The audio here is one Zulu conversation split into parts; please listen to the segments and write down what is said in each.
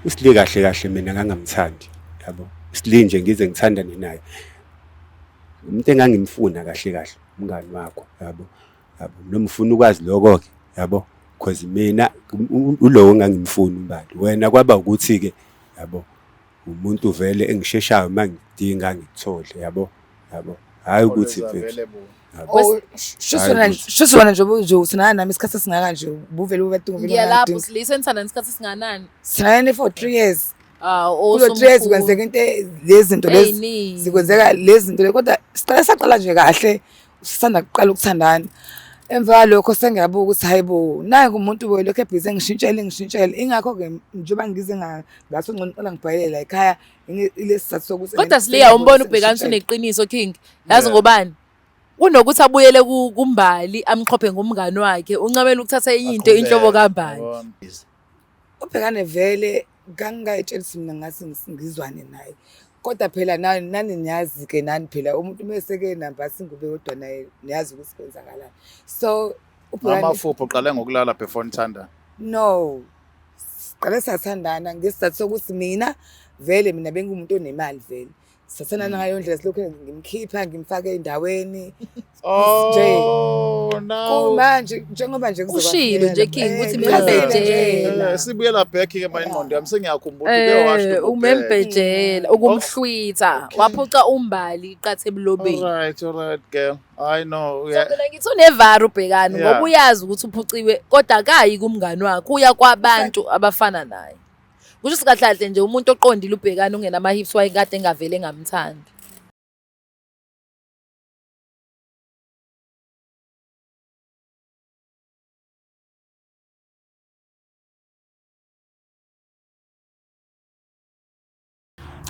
usili kahle kahle mina ngangamthandi yabo. Usili nje ngize ngithandane naye. Umuntu engangimfuna kahle kahle umngani wakho yabo. Yabo noma ufuna ukwazi lokho ke yabo because mina ulowo engangimfuna umbali. Wena kwaba ukuthi ke yabo umuntu vele engisheshayo mangidinga ngithole yabo. Yabo hayi ukuthi vele Shusona nje uthina nami isikhathi singaka nje ubuvele ubadinga vele. Ngiyalapho silisenzana isikhathi singanani? Sinayene for 3 years. Kulo 3 years kwenzeka into lezi zinto lezi sikwenzeka lezi zinto kodwa saqala nje kahle sisanda kuqala ukuthandana. Emva lokho sengiyabuka ukuthi hayibo naye kumuntu welokho ebhizi ngishintshele ingakho ke njengoba ngize ngathi ngqoqala ngibhayelela ekhaya ilesizathu sokuthi kodwa Siliya umbona ubhekana uneqiniso King yazi ngobani kunokuthi abuyele kumbali amqhophe ngomngani wakhe uncamela ukuthatha into inhlobo kaBhali ubhekane vele ngangayitshelisi mina ngathi ngizwane naye kodwa phela nani niyazi ke nani phela umuntu meseke namba singube kodwa naye niyazi ukuthi kwenzakalani so ubhekane amafupho uqale ngokulala before nithanda no siqale sathandana ngesizathu sokuthi mina bengumuntu onemali vele sathana ngayo ndlela silokho ngimkhipha ngimfaka endaweni no manje njengoba nje ushilo nje King ukuthi membejela sibuyela back ke manje ingqondo yami sengiyakhumbula uke washo umembejela ukumhlwitha waphuca umbali iqathe emlobeni all right girl I know yeah so ngithi unevara ubhekana ngoba uyazi ukuthi uphuciwe kodwa akayi kumngani wakhe uya kwabantu abafana naye kusho sikahlahle nje umuntu oqondile ubhekana ungenama hips wayekade engavele ngamthandi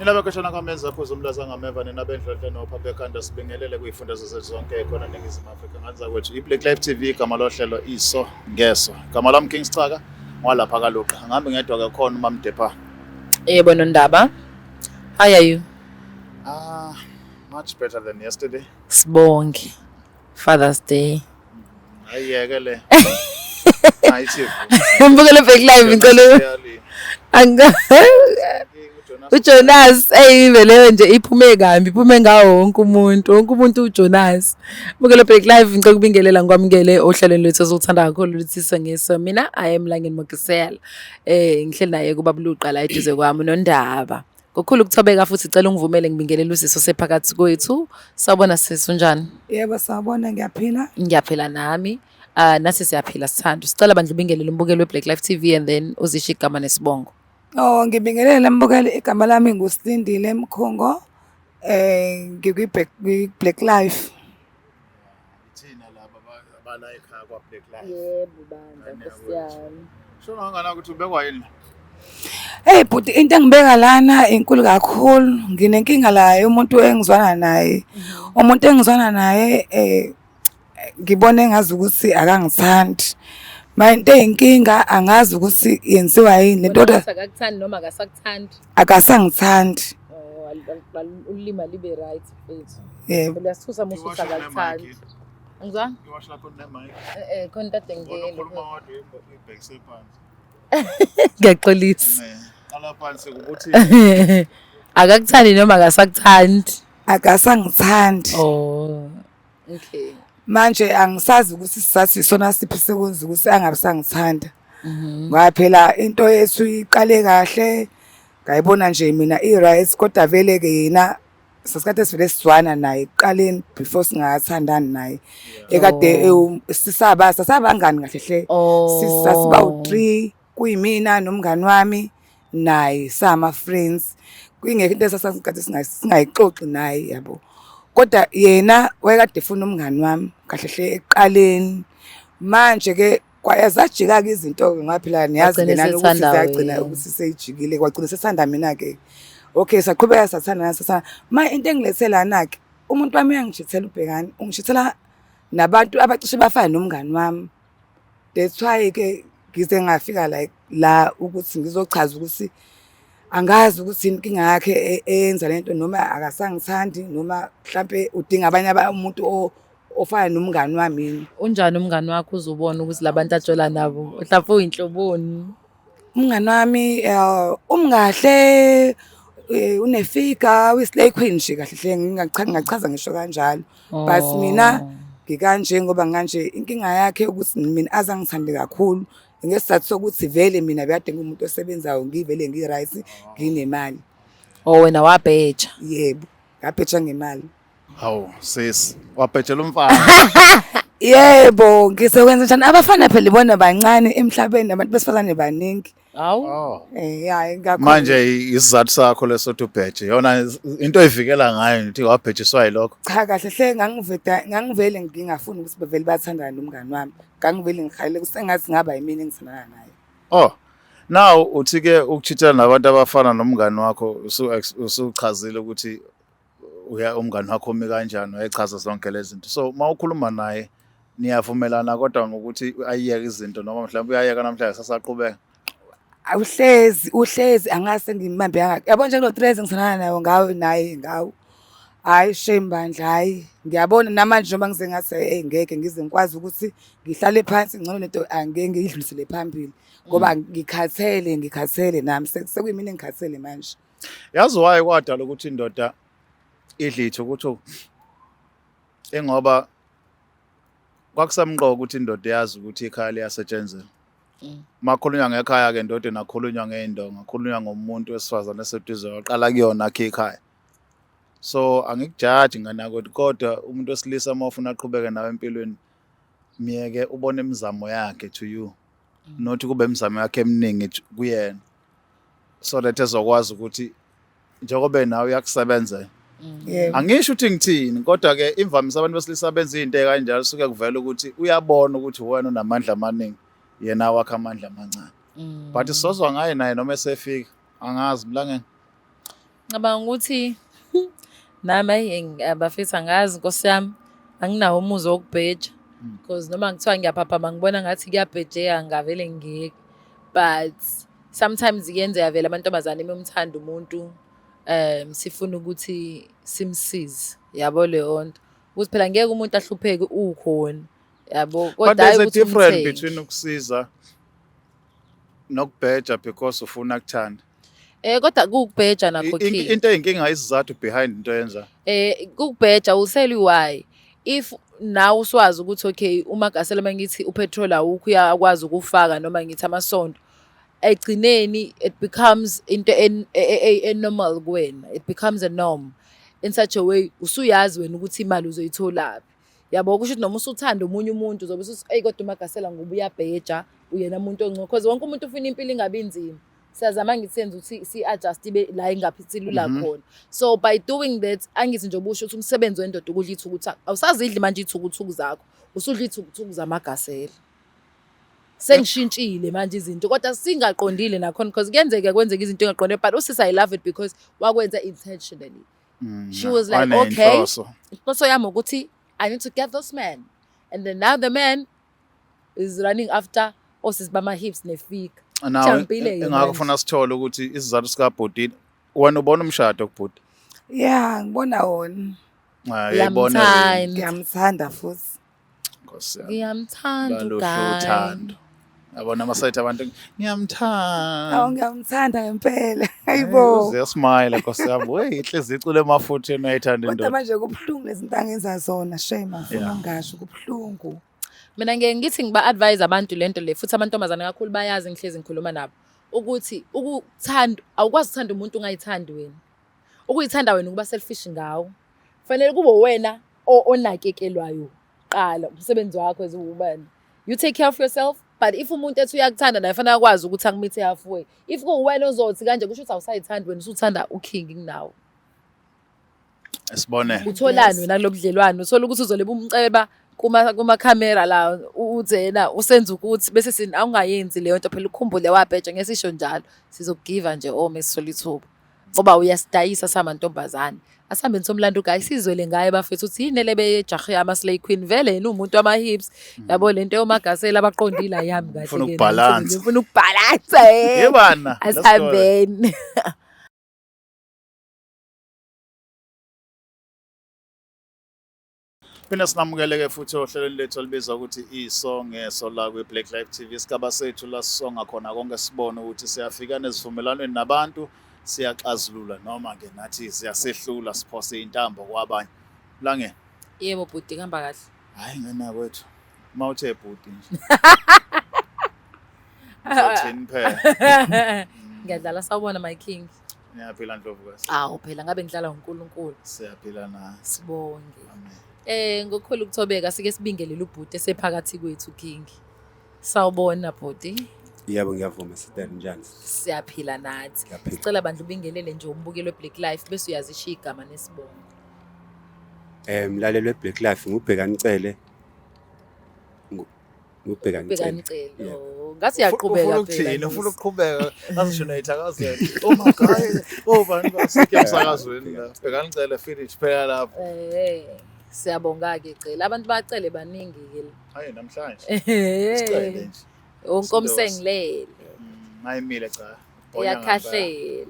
Ilaba kweshona kwamenza phuzu umlaza ngameva nenabendlodle nophaphe ekhanda sibingelele kuyifunda zonke khona eNingizimu Afrika nganza kwethu iBlack Live TV igama lohlelo iso ngeso igama lami King Sicaka ngwalapha kaluqa ngihambe ngedwa ke khona uMamdepa yebo Nondaba how are you much better than yesterday sibonke Father's Day ayeke le ayithi mbukele Black Live ngicela anga uJonas vele nje iphume kambi iphume ngawo wonke umuntu uJonas bukele Black Live ngicela ukubingelela ngikwamukele ohlelweni lwethu ezothanda kakhulu luthisa ngeso mina I am Langeni Mokisela ngihleli naye kubabuluqa la eduze kwami Nondaba ngokukhulu ukuthobeka futhi cela ungivumele ngibingelele usiso sephakathi kwethu sawubona sisi unjani yebo sawubona ngiyaphila nami nasi siyaphila sithando sicela bandla ubingelele umbukelo weBlack Live TV and then uzisho igama nesibongo ngibingelele mbukeli igama lami nguSindile Mkhongo Black Life thina laba abala ekhaya kwa Black Life yebo banda kusiyami shona ngana ukuthi ubekwa yini bhuti into engibeka lana inkulu kakhulu nginenkinga la umuntu engizwana naye ngibone ngazi ukuthi akangithandi manje inkinga angazi ukuthi yenziwa yini lento akakuthandi noma akasakuthandi akasangithandi ulima libe right mfethu yebo uyasithusa mususa akakuthandi ngizwa iwasha lapho nemic khona tade ngene ukhuluma kodwa ibhekise phansi ngiyaxolisa ala phansi ukuthi akakuthandi noma akasakuthandi akasangithandi okay manje angisazi ukuthi sisathi sona siphi sekwenza ukuthi angabisangithanda ngoba phela into yethu iqale kahle ngayibona nje mina i-right kodwa vele ke yena sasikade sivele sizwana naye eqaleni before singathandani naye ekade sisabangani kahle hle sisiba u3 kuyimina nomngani wami naye sama friends kuyingeke into esasikade singayixoxi naye yabo kodwa yena wayekade efuna umngani wami kahle hle eqaleni manje ke kwayazajika ke izinto ngaphela niyazi ngenani ukuthi ziyagcina ukuthi seyijikile kwagcina sesithanda mina ke okay saqhubeka sathanda manje into engilethela ke umuntu wami uyangishithela ubhekani ungishithela nabantu abacishe bafana nomngani wami that's why ke ngize ngafika la ukuthi ngizochaza ukuthi angazi ukuthi inkinga yakhe eyenza lento noma akasangithandi noma mhlambe udinga abanye umuntu ofana nomngani wami unjani umngani wakho uzobona ukuthi labantu atshela nabo mhlawumbe uyinhloboni Umngani wami umngahle unefiga uyislay queen nje kahle hle ngingachaza ngisho kanjalo. But mina ngikanje ngoba nganje inkinga yakhe ukuthi mina azangithande kakhulu ngesizathu sokuthi vele mina bekade ngumuntu osebenzayo ngivele ngiright nginemali. Oh wena wabheja. Yebo, ngabheja ngemali. Hawu sis, wabhejela umfana. Yebo, ngisokwenza njani abafana phela libona bancane emhlabeni nabantu besifazane baningi. Awu. Hayi ngakho. Manje isizathu sakho lesothi ubheje yona into evikela ngayo ngithi wabhejiswa yilokho. Cha kahle hle ngangivele ngingafuni ukuthi bevele bathandana nomngani wami. Ngangivele ngihayile kusengathi ngaba yimini engithandana naye. Oh. Now uthi ke ukuchithana nabantu abafana nomngani wakho usuchazile ukuthi umngani wakho umi kanjani wayechaza zonke lezi zinto. So mawukhuluma naye niyavumelana kodwa ngokuthi ayiyeke izinto noma mhlawumbe uyayeka namhlanje sasaqhubeka. Uhlezi angase ngimambe yangaka. Yabona nje lo 3 engithandana nayo ngawo naye ngawo. Hayi shame bandla hayi. Ngiyabona namanje noma ngize ngathi ngeke ngize ngikwazi ukuthi ngihlale phansi ngcono lento angeke ngiyidlulisele phambili ngoba ngikhathele nami sekuyimini engikhathele manje. Yazi why kwadala ukuthi indoda idlithe ukuthi engoba kwakusamqoka ukuthi indoda yazi ukuthi ikhaya liyasetshenziswa. Makhulunywa ngekhaya ke indoda nakhulunywa ngeindonga, khulunywa ngomuntu wesifazane eseduze waqala kuyona akhe ikhaya. So angikujaji nganako kodwa umuntu wesilisa mawufuna aqhubeke nawe empilweni miyeke ubone imizamo yakhe to you. Not kube imizamo yakhe eminingi kuyena. So that ezokwazi ukuthi njengoba nawe uyakusebenza. Angisho ukuthi ngithini kodwa ke imvamisa abantu besilisa benza izinto kanjalo suke kuvela ukuthi uyabona ukuthi wena unamandla amaningi yena wakhe amandla amancane. But isozwa ngaye naye noma esefika angazi mlangeni. Ngicabanga ukuthi nami abafisa ngazi Nkosi yami anginawo umuzi wokubheja because noma ngithiwa ngiyaphaphama ngibona ngathi kuyabhejeka ngavele ngeke. But sometimes kuyenzeka vele amantombazane emthanda umuntu sifuna ukuthi simsize yabo leyo nto ukuthi phela ngeke umuntu ahlupheke ukhona yabo kodwa there's a difference between ukusiza nokubheja because ufuna ukuthanda. Kodwa kukubheja nakho kini into eyinkinga isizathu behind into yenza kukubheja useli why if now uswazi ukuthi okay uma gasela mangithi upetrol awukho uyakwazi ukufaka noma ngithi amasonto egcineni it becomes into normal kuwena, it becomes a norm in such a way usuyazi wena ukuthi imali uzoyithola. Yabo kusho ukuthi noma usuthanda umunye umuntu uzobe usuthi hey kodwa umagasela ngoba uyabheja uyena umuntu ongcono because wonke umuntu ufuna impilo ingabe inzima. Siyazama ngithenza ukuthi si-adjust ibe la ingaphithi lula khona. So by doing that angithi nje ubusho ukuthi umsebenzi wendoda ukudla ithukuthi awusazidli manje ithukuthuku zakho usudla ithukuthuku zamagasela. Sengishintshile manje izinto kodwa singaqondile nakhona because kuyenzeka kwenzeka izinto engaqondile but usisi I love it because wakwenza intentionally. She was like okay inhloso yami ukuthi I need to get this man and then now the man is running after osisi bama hips nefika. Engakufuna sithole ukuthi isizathu sika Bhodini wena ubona umshado kuBhodi. Yeah ngibona wona. Ngiyamthanda futhi. Nkosi yami. Ngiyamthanda uthando. Yabona amasayitha abantu ngiyamthanda. Awu ngiyamthanda ngempela. Hayibo. Uyasmile Nkosi yami. Wey inhliziyo icule emafutheni ayithanda indoda. Kodwa manje kubhlungu lezinto angenza zona shame afuna ngasho kubhlungu. Mina ngeke ngithi ngiba-advise abantu lento le futhi amantombazane kakhulu bayazi ngihlezi ngikhuluma nabo ukuthi ukuthanda awukwazi ukuthanda umuntu ungayithandi wena. Ukuyithanda wena ukuba selfish ngawo. Fanele kube wena onakekelwayo qala umsebenzi wakho ezubani. You take care of yourself but if umuntu ethi uyakuthanda naye fanele akwazi ukuthi akumithe halfway. If kuwena ozothi kanje kusho ukuthi awusayithandi wena usuthanda uking kunawo. Sibone. Utholani wena kulobudlelwano uthola ukuthi uzoleba umceba kuma camera la uze yena usenza ukuthi bese sini awungayenzi leyo nto phela ukukhumbule wabheja ngesisho njalo sizokugiva nje mesithola ithuba ngoba uyasidayisa samantombazane asambe nsomlando guys sizwele ngaye bafethu uthi yini lebe jahe ama slay queen vele yena umuntu ama hips yabo lento yomagasela abaqondile yami kahle ufuna ukubalance ufuna ukubalance yebana asambeni Phinde sinamukele-ke futhi ohlelweni lethu olubizwa ukuthi iso ngeso la kwi-Black Life TV. Isigaba sethu la sisonga khona konke sibone ukuthi siyafika nezivumelwaneni nabantu, siyaxazulula noma-ke nathi siyasehlula siphose intambo kwabanye. Mlangeni? Yebo bhuti kuhamba kahle. Hhayi ngena kwethu. Uma uthe bhuti nje. Uzothini phela? Ngiyadlala sawubona my king. Niyaphila Ndlovukazi? Awu phela ngabe ngidlala uNkulunkulu. Siyaphila na. Sibonge. Amen. Ngokukhulu ukuthobeka sike sibingelele ubhuti esephakathi kwethu king. Sawubona bhuti. Yebo ngiyavuma Sister njani? Siyaphila nathi. Siyaphila. Sicela bandla ubingelele nje umbukelo weBlack Life bese uyazishiya igama nesibongo. Mlalelo weBlack Life ngubhekani Ncele. Ngubhekani Ubhekani Ncele. Ncele. Ngathi uyaqhubeka phela. Ufuna ukuqhubeka azishonate akazeni. Oh my god. Oh bani basike emsakazweni la. Bhekani Ncele finish phela lapho. Siyabonga ke cela. Abantu bacele baningi ke. Hayi namhlanje. Sicele nje. Onkomsengilele. Mayimile cha. Iyakhahlela.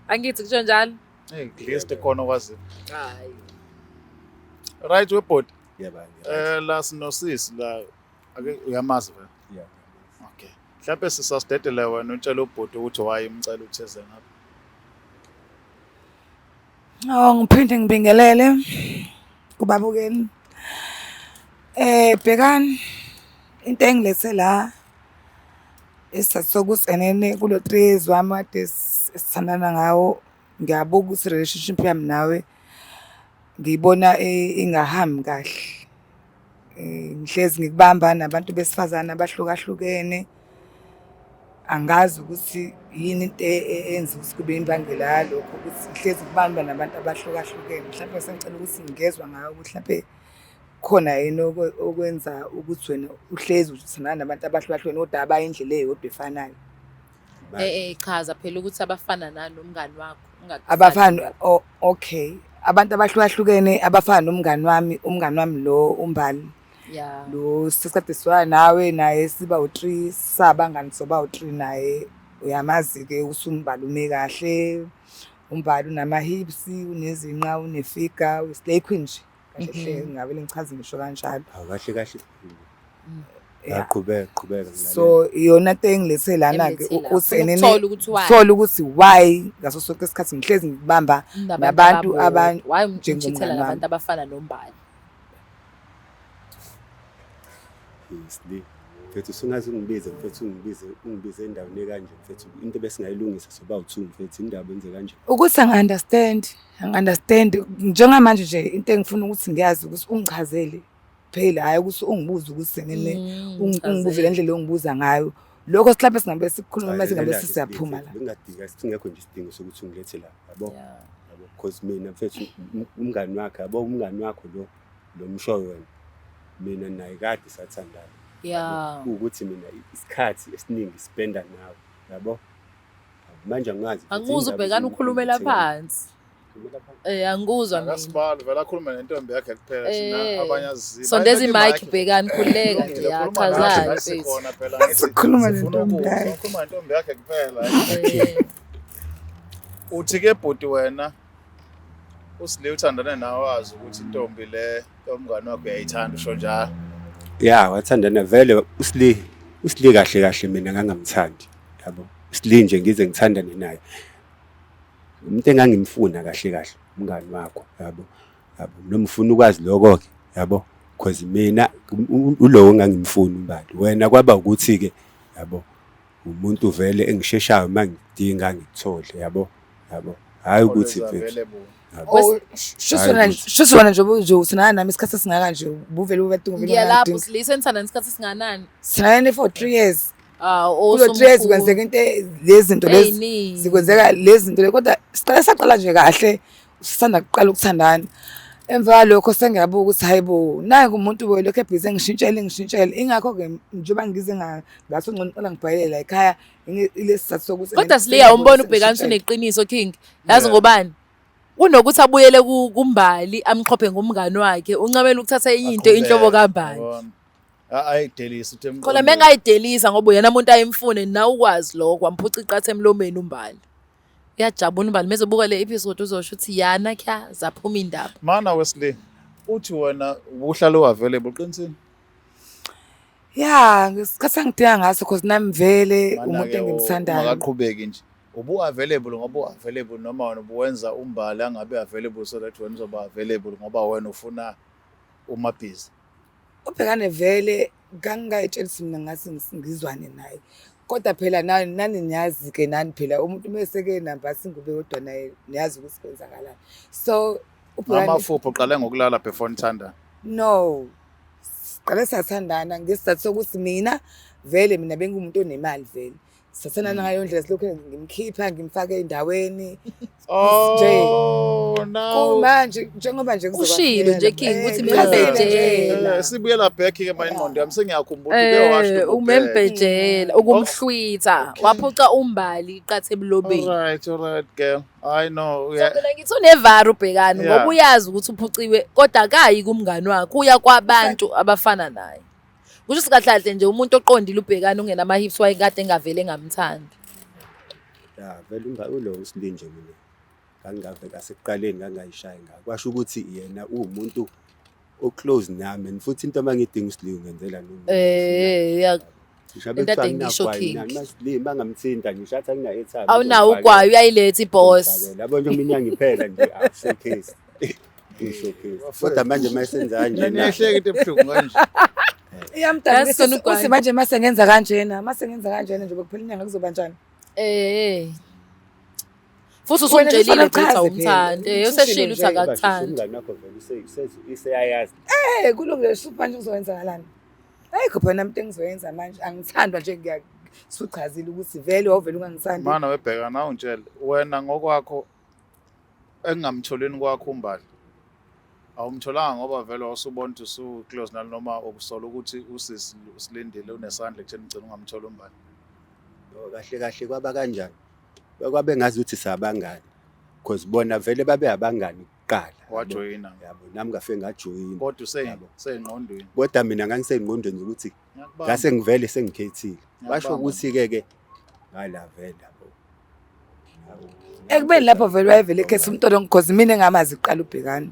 Angithi kusho njalo? Hey, list khona kwazi. Hayi. Right webot. Yebo. La sinosisi la ake uyamazi vela. Yeah. Okay. Mhlawumbe sisasidedele wena utshela ubhuti ukuthi wayimcela utheze ngapha. Ngiphinde ngibingelele kubabukeli. Bhekani into engilethe la sokusenene kulo 3 years wami kade sithandana ngawo. Ngiyabuka ukuthi relationship yami nawe ngiyibona ingahambi kahle. Ngihlezi ngikubamba nabantu besifazana abahlukahlukene. Angazi ukuthi yini into enza ukuthi kube imbangela yalokho ukuthi ngihlezi ngibamba nabantu abahlukahlukene. Mhlawumbe sengicela ukuthi ngingezwe ngayo ukuthi mhlawumbe khona yini okwenza ukuthi wena uhlezi uthandana nabantu abahlukahlukene kodwa abayindlela eyodwa efanayo. Chaza phela ukuthi abafana nanomngani wakho Abafana okay. Abantu abahlukahlukene abafana nomngani wami lo umbali. Yeah. Lo sisadiswa nawe naye siba u3 sabangani soba u3 naye uyamazi ke usumbalume kahle. Umbali unama hips, unezinqa, unefika, uslay queen nje. Kahle ngabe ngichaza ngisho kanjalo. Kahle. Qhubeka So iyona into engilethe lana ke usenene Thola ukuthi why ngaso sonke isikhathi ngihlezi ngibamba nabantu njengomngane nabantu abafana nombali. Isli. Mfethu singaze ungibize endaweni ekanje mfethu into besingayilungisa soba u2 mfethu indaba enze kanje. Ukuthi angi-understand njengamanje nje into engifuna ukuthi ngiyazi ukuthi ungichazele phela hayi ukuthi ungibuze ukuthi senene ungibuze le ndlela ongibuza ngayo. Lokho sihlaphe singabe sikhuluma mase ngabe siyaphuma la. Ngingadika singekho nje isidingo sokuthi ungilethe la yabo. Because mina mfethu umngani wakhe yabo umngani wakho lo mshoyo wena. Mina naye kade sathandana. Yeah. Ukuthi mina isikhathi esiningi spenda nawe yabo. Manje angazi. Angikuzwa ubhekana ukhulumela phansi. Angikuzwa mina. Akasibalo vela akhuluma nentombi yakhe kuphela thina abanye azizi. Sondeza imic bhekani khuleka nje yachazayo. Sikhona phela sikhuluma nentombi yakhe. Sikhuluma nentombi yakhe kuphela. Uthi ke bhuti wena usile uthandane nawe wazi ukuthi intombi le yomngane wakho uyayithanda usho njalo. Yeah, wathandana vele usli kahle mina ngangamthandi yabo. Usli nje ngize ngithandane naye. Umuntu engangimfuna kahle umngani wakho yabo. Noma ufuna ukwazi lokho ke yabo because mina ulowo engangimfuna umbali. Wena kwaba ukuthi ke yabo umuntu vele engisheshayo mangidinga ngithole yabo. Hayi ukuthi vele Shusona nje uthana nami isikhathi singaka nje ubuvele ubathunga vele. Ngiyalapho silisenzana isikhathi singanani? Sinane for 3 years. Kulo 3 years kwenzeka into lezi zinto lezi sikwenzeka lezi zinto kodwa saqala nje kahle sisanda kuqala ukuthandana. Emva lokho sengiyabuka ukuthi hayibo naye kumuntu welokho ebhizi ngishintshele ingakho ke njengoba ngize ngathi ngqoqala ngibhayelela ekhaya ilesizathu sokuthi kodwa Siliya umbona ubhekana uneqiniso king yazi ngobani kunokuthi abuyele kumbali amqhophe ngomngane wakhe uncamela ukuthatha into inhlobo kaBhali ayidelisa uthi khona mengayidelisa ngoba yena umuntu ayimfune na ukwazi lokho wamphuca iqathe emlomeni umbali uyajabula umbali mezobuka le episode uzosho ukuthi yana kya zaphuma indaba mana Wesley uthi wena ubuhlala available qinisini Ya, ngesikhathi angidinga ngaso because nami vele umuntu engimthandayo. makaqhubeki nje ubu-available ngoba u-available noma wena ubuwenza umbali angabe available so that wena uzoba available ngoba wena ufuna umabhizi Ubhekane vele ngangayitshelisi mina ngase ngizwane naye. Kodwa phela nani niyazi ke nani phela umuntu meseke namba singube kodwa naye niyazi ukuthi kwenzakalani. So amafupho uqale ngokulala before nithanda no. Siqale sathandana ngesizathu sokuthi mina bengumuntu onemali vele. Sathandana ngayo ndlela silokho ngimkhipha ngimfaka endaweni. no Manje njengoba nje Ushilo nje King ukuthi membhejela. sibuyela back ke ingqondo yami sengiyakhumbula uke washo Umembhejela ukumhlwitha waphuca umbali iqathe ebulobeni. Alright girl I know So phela ngithi unevaru ubhekani ngoba uyazi ukuthi uphuciwe kodwa kayi kumngani wakhe uya kwabantu abafana naye. Kusho sikahlahle nje umuntu oqondile ubhekani ungena ama hips wayekade engavele ngamthandi. Ya vele ulo usilinje mina. Ngangave kasekuqaleni ngangayishayi ngakho. Kwasho ukuthi yena umuntu oclose nami and futhi into mangidinga uSliwe ngenzela noma. Ya Ngishabe into ade kuthani ngisho King. naSliwe bangamthinta ngishathi angina airtime. Awunawo ukwayo uyayiletha iboss. Labo nje mina ngiphela nje showcase. Showcase. Kodwa manje mayisenza kanje niyahleka into ebuhlungu kanje Iyamdala uthi manje mase ngenza kanjena nje bekuphela inyanga kuzoba njani. Futhi usumtshelile ukuthi awumthandi. Useshilo uthi akakuthandi. Umngane wakho vele iseyayazi. Kulungile manje kuzowenzakalani. Ayikho phela into engizoyenza manje angithandwa nje ngiyasuchazile ukuthi vele wavela ungangisandi. mana webheka na ungitshela wena ngokwakho engamtholeni kwakho umbali awumtholanga ngoba vele wasubona ukuthi usu close noma ukusola ukuthi usilindile unesandla ekutheni ugcina ungamthola umbali Kahle kwaba kanjani. Bekwabe ngazi ukuthi sabangani. Because bona vele babe abangani kuqala. wajoyina Yabo nami ngafike ngajoyina. kodwa usengqondweni Kodwa mina ngangisengqondweni ukuthi ngase ngivele sengikhethile. Basho ukuthi ke ngala vele yabo. Ekubeni lapho vele wayevele ekhetha umntolo because mina engamazi kuqala ubhekani.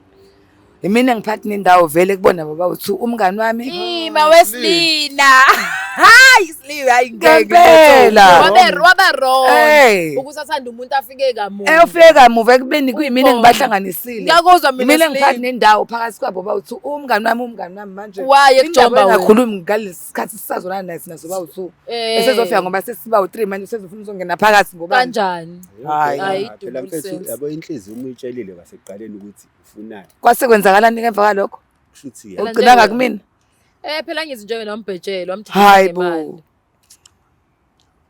Imina engiphathi nendawo vele kubona baba uthi umngani wami Weslina. Hayi Sliwe ayingeke. Ngempela. Waba wrong. Ukuthi athanda umuntu afike kamuva. Ufike kamuva ekubeni kuyimina engibahlanganisile. Ngiyakuzwa mina Mina engiphathi nendawo phakathi kwabo baba uthi umngani wami manje. Waye kujomba wena. Ngakhuluma ngalesi sikhathi sisazona naye sina soba uthi esezofika ngoba sesiba u3 manje usezofuna uzongena phakathi ngoba Kanjani? Hayi phela mfethu yabo inhliziyo umuyitshelile kwasekuqaleni ukuthi ufunani. Kwasekwenzakalani ke emva kwalokho? Kushuthi Ugcinanga kumina? Phela ngithi nje wena wambhejela Hayi bo.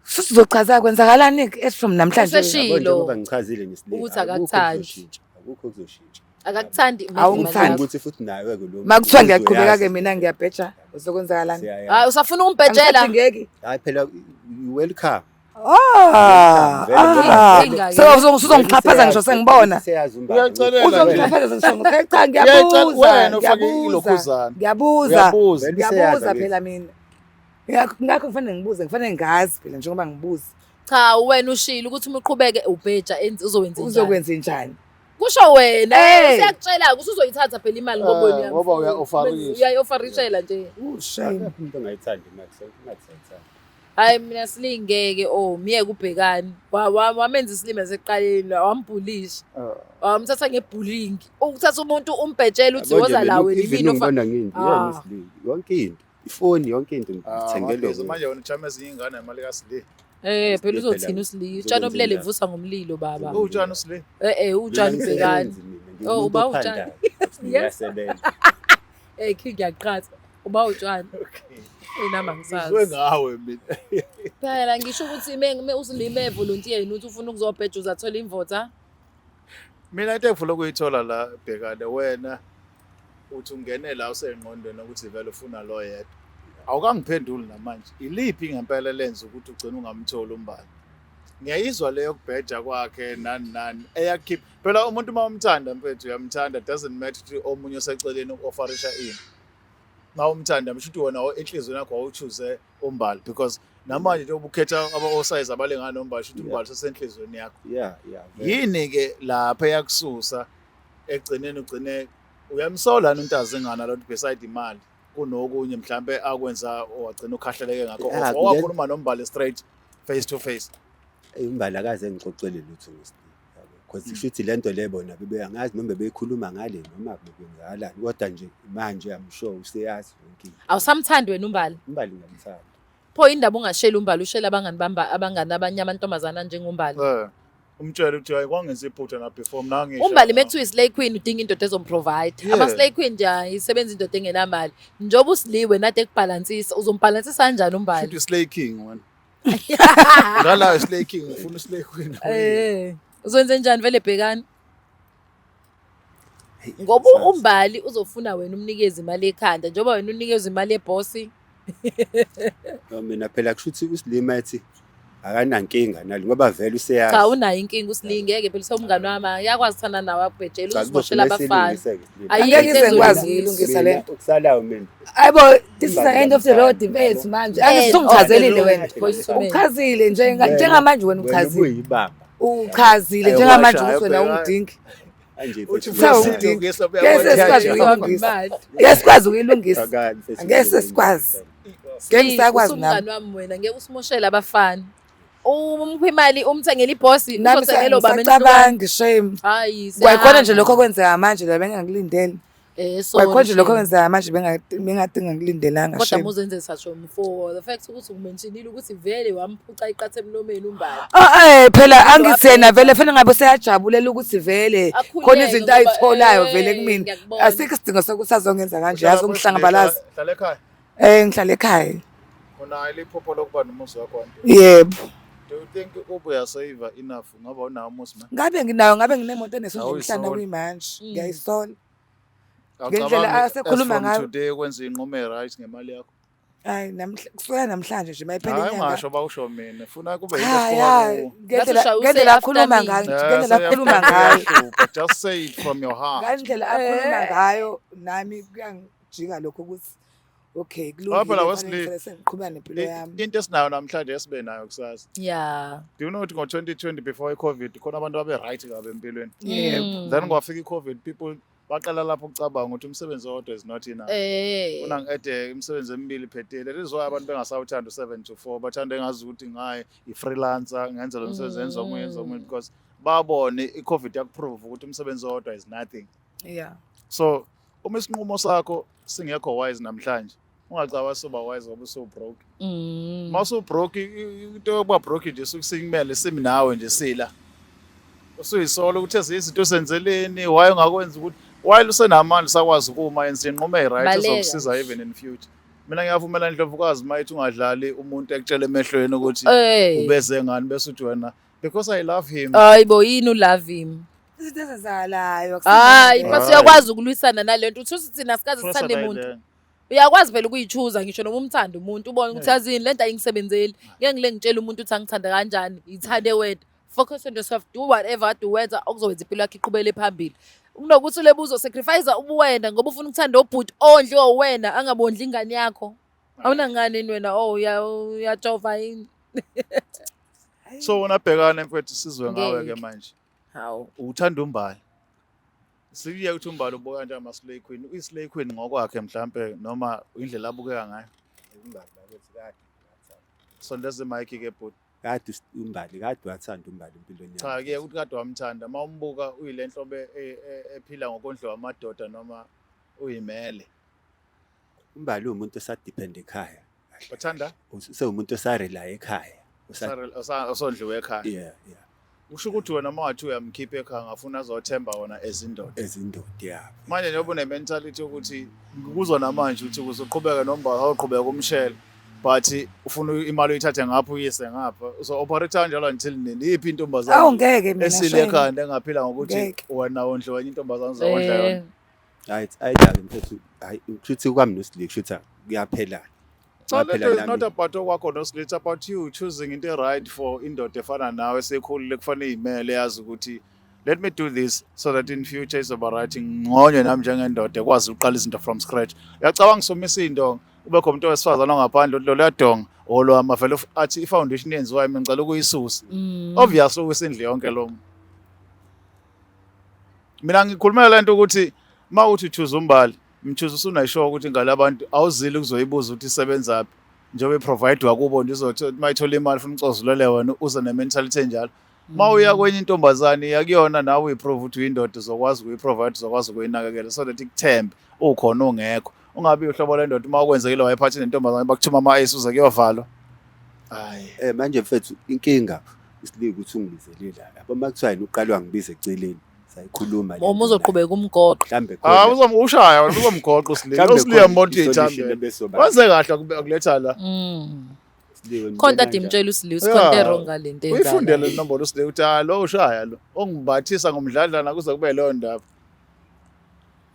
Sizochaza kwenzakalani from namhlanje. Useshilo. ngoba ngichazile nesiliva. Ukuthi akakuthandi. Akukho kuzoshintsha. Akakuthandi. Awungithandi. Ukuthi futhi nawe ke lo. Makuthiwa ngiyaqhubeka ke mina ngiyabheja uzokwenzakalani? Hayi usafuna umbhejela. Ngeke. Hayi phela welcome. So uzongixhaphaza ngisho sengibona. Uyacalela. Uzongixhaphaza ngisho cha ngiyabuza phela mina. Ngakho kufanele ngazi phela njengoba ngibuza. Cha wena ushilo ukuthi uma uqhubeke ubheja uzokwenza njani? Uzokwenza njani? Kusho wena siyakutshela ukuthi uzoyithatha phela imali ngoba wena ngoba uya-offerisha. Uya-offerishela nje. Shame. Umuntu ongayithandi imali sengathi. Hayi mina silingeke miyeke ubhekani wamenza isilime sekuqaleni wambhulisha wamthatha ngebulling ukuthatha umuntu umbhetshela uthi woza lawe yimini ngibona nginto yonke into ifoni yonke into ngithengele manje wena ujama ezinye ingane imali kaSli phela uzothina uSli utshani obulele vusa ngomlilo baba utshani uSli utshani ubhekani uba utshani ngiyasebenza King yaqhatha uba utshani inama ngisazi ngawe mina phela ngisho ukuthi usilime volunteer uthi ufuna ukuzobheja uzathola imvota mina into engifuna ukuyithola la bhekane wena uthi ungene la usengqondweni ukuthi vele ufuna lo yedwa awukangiphenduli namanje iliphi ngempela lenza ukuthi ugcine ungamtholi umbali ngiyayizwa leyo kubheja kwakhe nani eyakhipha phela umuntu mawumthanda mfethu uyamthanda doesn't matter ukuthi omunye oseceleni uofferisha ini mawumthanda mshuthi wena enhlizweni yakho awuchoose umbali because namanje nje ubukhetha osize abalengana nombali shuthi umbali sesenhlizweni yakho yeah yini ke lapha eyakususa egcineni ugcine uyamsola untazingana lot beside imali kunokunye mhlambe akwenza wagcina ukhahleleke ngakho Yeah, owakhuluma nombali straight face to face. Umbali akaze ngixoxele lutho ngoSteve yabo because shuthi lento le bona bebeyangazi noma bebekhuluma ngale noma bebengalani kodwa nje manje I'm sure useyazi yonke into. Awusamthandi wena umbali. Umbali ngiyamthanda. Pho indaba ungashela umbali ushela abangani abanye amantombazana njengombali. Umtshela ukuthi hayi kwangenza iphutha na before mina ngisho. Umbali methu islay queen udinga indoda ezomprovide. Yeah. Ama slay queen nje isebenza indoda engenamali. Njoba usiliwe nathi ekubalansisa uzombalansisa kanjani umbali? Futhi slay king wena. Ngala slay king ufuna slay queen. Uzwenze njani vele bhekani? Ngoba umbali uzofuna wena umnikeze imali ekhanda njoba wena unikeza imali ebossi. Mina phela kushuthi usilima ethi akanankinga nali ngoba vele useyazi. Cha unayo inkinga usilingeke phela somngani wami yakwazi thana nawe akubhejela uziboshela abafana. Angeke ize ngikwazi ukuyilungisa le nto. Ukusalayo mina. Ayibo, this is the end of the road mfethu manje. Angisungichazelile wena. Uchazile njengamanje wena uchazile. Uyibamba. Uchazile njengamanje ukuthi wena ungidingi. Anje Yasikwazi ukuyilungisa. Angeke sikwazi. Ngeke sakwazi nami. Umngani wami wena ngeke usimoshelele abafana. Umuphi imali umthengele ibossi uzothengela ubaba endlini. Shame. Hayi. Kwayikhona nje lokho kwenzeka manje la bengakulindele. So Kwayikhona nje lokho kwenzeka manje bengadinga ngikulindelanga kodwa shame. muzenze sasho for the fact ukuthi ukumentionile ukuthi vele wamphuca iqathe emlomeni umbali. Phela angisena vele fanele ngabe seyajabulela ukuthi vele khona izinto ayitholayo vele kumina. Asikho isidingo sokuthi azongenza kanje yazi ungihlangabalaza. Hlala ekhaya. Ngihlala ekhaya. Una iliphupho lokuba nomuzi wakho wonke. Yebo. Do you think ubuyasave enough ngaba unawo umuzi man? Ngabe nginemoto enesonto mhlana kuyimanje. Ngiyayisola. Ngendlela asekhuluma ngayo. Today kwenza inqumo right ngemali yakho. Hayi kusuka namhlanje nje mayiphela inyanga. Hayi ngisho bawusho mina funa kube into ekhona. Ngendlela akhuluma ngayo, ngendlela akhuluma ngayo. Just say it from your heart. Ngendlela akhuluma ngayo nami kuyangijika lokho ukuthi okay kulungile sengiqhubeka nempilo yami. Into esinayo namhlanje esibe nayo kusasa. Yeah. Do you know ukuthi ngo-2020 before i-COVID khona abantu abe right kabe empilweni. Yebo. Then kwafika i-COVID people baqala lapho ukucabanga ukuthi umsebenzi owodwa is not enough. Una ngede imisebenzi emibili phethele. That is why abantu bengasawuthanda u7 to 4 bathanda engazi ukuthi ngaye i-freelancer ngenza lo msebenzi enza omunye because babone i-COVID yakuprove ukuthi umsebenzi owodwa is nothing. Yeah. So uma isinqumo sakho singekho wise namhlanje ungacaba soba wise ngoba uso broke. Maso broke into yokuba broke nje sukusikumele simi nawe nje sila. Usuyisolo ukuthi ezizinto senzeleni why ungakwenza ukuthi while usenamandla sakwazi ukuma yenza inqumo right ezokusiza even in future. Mina ngiyavumela Ndlovukazi mayithi ungadlali umuntu ekutshela emehlweni ukuthi ubeze ngani bese uthi wena because I love him. Hayibo yini u love him? Izinto ezenzalayo. Hayi bese uyakwazi ukulwisana nalento uthi thina sikaze sithande umuntu. Uyakwazi phela ukuyichuza ngisho noma umthanda umuntu ubone ukuthi yazini lento ayingisebenzeli. Ngeke ngile ngitshela umuntu uthi angithanda kanjani ithande wena. Focus on yourself, do whatever do wenza okuzowenza impilo yakho iqhubele phambili. Kunokuthi ulebuzo sacrifice ubuwena ngoba ufuna ukuthanda obhuti ondli owena angabondli ingane yakho. Awuna ngane wena uyajova yini? So unabhekana mfethu sizwe ngawe ke manje. Hawu. Uthanda umbali. Siye ukuthi umbali ubuka kanjani ama-slay queen. Uyi-slay queen ngokwakhe mhlambe noma indlela abukeka ngayo. Umbali bakwethu kade. So lezi mic ke bhuti. Kade umbali kade wathanda umbali empilweni yakhe. Cha ke ukuthi kade wamthanda mawumbuka uyilenhlobo ephila ngokondlo wamadoda noma uyimele. Umbali umuntu osadepend ekhaya. Bathanda? Umuntu osarela ekhaya. Osondliwe ekhaya. Yeah. Usho ukuthi wena mawathi uyamkhipha ekhaya ngafuna azothemba wona ezindoda. Ezindoda yeah. Manje njengoba une-mentality ukuthi kuzwa namanje ukuthi uzoqhubeka nombala awuqhubeka umshele but ufuna imali uyithathe ngapha uyise ngapha so operate kanjalo until nini iphi intombazana ngeke mina esile ekhanda engaphila ngokuthi wena ondliwa intombazana uzondla yona. Hayi ayidlali mfethu hayi kushuthi kwami noSlay kushuthi kuyaphela. So let is not about okwakho noSlay, it's about you choosing into right for indoda efana nawe sekhulile kufanele imele yazi ukuthi let me do this so that in future izoba right ngconyo nami njengendoda ekwazi uqala izinto from scratch. Uyacabanga somisa indonga ube khona umuntu wesifazana ongaphandle lo leyadonga olo amavele athi ifoundation yenziwayo mina ngicela ukuyisusa. Obviously usindle yonke lo. Mina ngikhulumela lento ukuthi Uma uthi choose umbali mchoose usunayisho ukuthi ingane abantu awuzile ukuzoyibuza ukuthi isebenzaphi njengoba iprovide wakubo nje uzothi mayithola imali futhi umcozulele wena uze ne-mentality enjalo. Uma uya kwenye intombazane yakuyona nawe uyiprove ukuthi uyindoda uzokwazi ukuyiprovide uzokwazi ukuyinakekela so that ikuthembe ukhona ungekho ungabi uhlobo lendoda uma ukwenzekile wayephathi nentombazane bakuthuma ama-ace uze kuyovalwa. Hayi Manje mfethu inkinga isilike ukuthi ungibizelile lapha uma kuthiwa yena uqalwa ngibize eceleni sayikhuluma Uma uzoqhubeka umgoqo. mhlambe ushaya wena uzomgoqa usiliya mbona ithambile wenze kahle akuletha la Khonta dimtshela uSiliwe sikhonte wrong ngalento enzayo. uyifundele inombolo usiliya ukuthi lo ushaya lo ongibathisa ngomdladlana kuze kube leyo ndaba.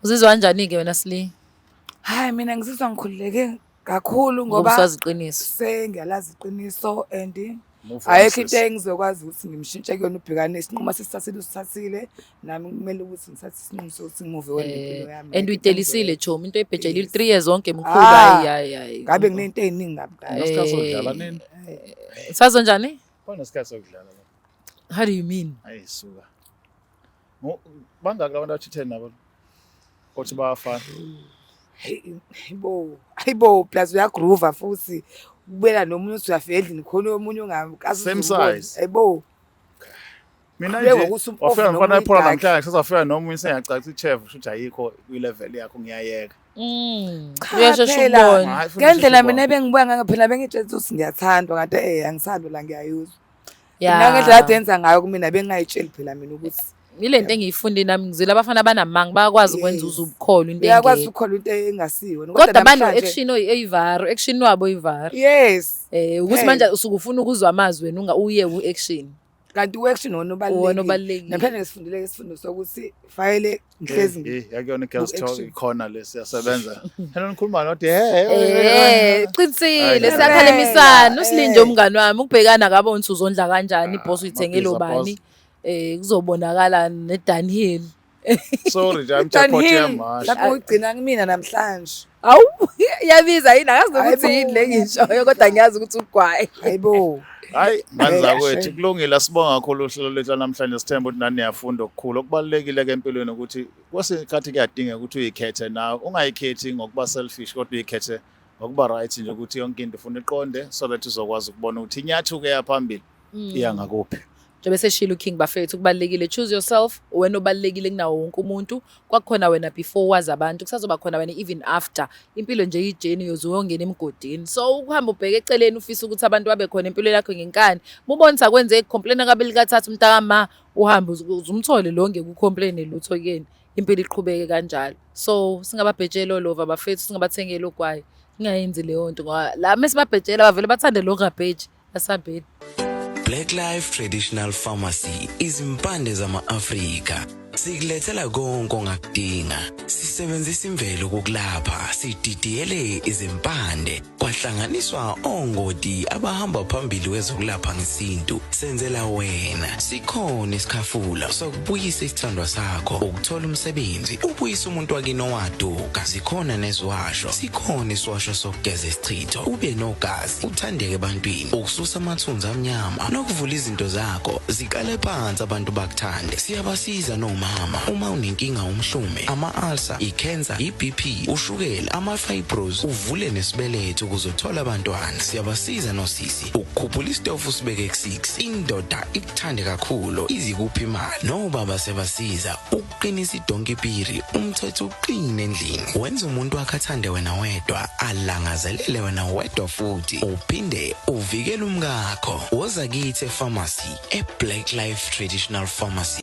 Uzizwa kanjani-ke wena Sili? Hayi mina ngizizwa ngikhululeke kakhulu ngoba Ngoba iqiniso. sengiyalazi iqiniso and ayekho into engizokwazi ukuthi ngimshintshe kuyona ubhekane isinqumo sesithathile usithathile nami kumele ukuthi ngithathe isinqumo sokuthi ngimuve wena impilo yami. And uyitelisile Chomi into ebhejelile 3 years zonke mkhulu Ah, hayi. ngabe nginento eziningi ngabe. Isikhathi sokudlala nini? Sazo njani? Khona isikhathi sokudlala la. How do you mean? Ayisuka. Bangaki labantu abathi 10 nabo? Kothi bayafana. Hayibo plus uyagroova futhi ubela nomunye uthi uyafika endlini khona omunye ongakazi Same size. hayibo Mina Kuye nje ngokuthi umpofu wafika noma ngifana ephola uyidakhe. namhlanje sasafika nomunye sengiyacaca ichef ukuthi ayikho kwi-level yakho ngiyayeka. Uyashesha phela. ubone. Hayi, futhi ngendlela sheshe mina bengibuka ngayo phela bengitshela ukuthi ngiyathandwa kanti angisandwa la ngiyayuzwa Yeah. ngendlela adenza ngayo kumina bengingayitsheli phela mina ukuthi Ilento engiyifunde nami ngizile abafana banamanga bayakwazi ukwenza uzubukholwa into uyakwazi engeke. ukukholwa into engasiyo Kodwa bano namhlanje- action oyivaro, action wabo oyivaro. yes Ukuthi manje usuke ufuna ukuzwa amazwi wena uye ku-action. kanti u-action wona Uwona ubalulekile obalulekile. namhlanje ngisifundile isifundo sokuthi fayele ngihlezi yakuyona i-girls talk Ku-action. ikhona le siyasebenza. Hello nikhuluma nothi Qinisile Hayi, siyakhalemisana usilinje umngani wami ukubhekana kabe ukuthi uzondla kanjani ibhosi uyithengele amabhiza ubani kuzobonakala neDunhill. sorry nje I'm yamasha. lapho ugcina kumina namhlanje Awu yabiza yini akazi nokuthi Hayibo. yini lengishoyo kodwa ngiyazi ukuthi ugwaye. hayibo Hayi manza Eh, kwethu kulungile sibonga kakhulu uhlelo lethu namhlanje sithemba ukuthi nani niyafunda okukhulu okubalekile ke empilweni ukuthi kwesikhathi kuyadinga ukuthi uyikhethe nawe ungayikhethi ngokuba selfish kodwa uyikhethe ngokuba right nje ukuthi yonke into ufuna iqonde so that uzokwazi ukubona ukuthi inyathu ke yaphambili iya ngakuphi. Njengoba seshilo King Bafethu kubalekile choose yourself wena obalekile kunawo wonke umuntu kwakhona wena before wazi abantu kusazoba khona wena even after impilo nje ijeni yozuyongena emgodini so ukuhamba ubheke eceleni ufisa ukuthi abantu babe khona empilo yakho ngenkani mubonisa kwenze complain kabili kathathu mntaka uhamba uzumthole lo ngekukhomplayini lutho kuyeni impilo iqhubeke kanjalo so singababhejela lova Bafethu singabathengela ogwayi singayenzi leyo nto ngoba la mesibabhejela bavele bathande lo ngabheji asabheli. Black Life Traditional Pharmacy izimpande zama-Afrika sikulethela konke ongakudinga sisebenzisa imvelo ukulapha sididiyele izimpande kwahlanganiswa ongoti abahamba phambili kwezokulapha ngesintu senzela wena sikhona isikhafula sokubuyisa isithandwa sakho ukuthola umsebenzi ubuyisa umuntu wakini owaduka sikhona nesiwasho sikhona isiwasho sokugeza isichitho ube nogazi uthandeke ebantwini ukususa amathunzi amnyama nokuvula izinto zakho zikale phansi abantu bakuthande siyabasiza nomama uma unenkinga umhlume ama-ulcer i-cancer i-BP ushukela ama-fibros uvule nesibeletho ukuzothola abantwana siyabasiza nosisi ukukhuphula isitofu sibeke ku6 indoda ikuthande kakhulu izikuphi imali nobaba sebasiza ukuqinisa idonkipiri umthetho uqine endlini wenza umuntu wakhe athande wena wedwa alangazelele wena wedwa futhi uphinde uvikele umkakho woza kithi epharmacy eBlack Life Traditional Pharmacy.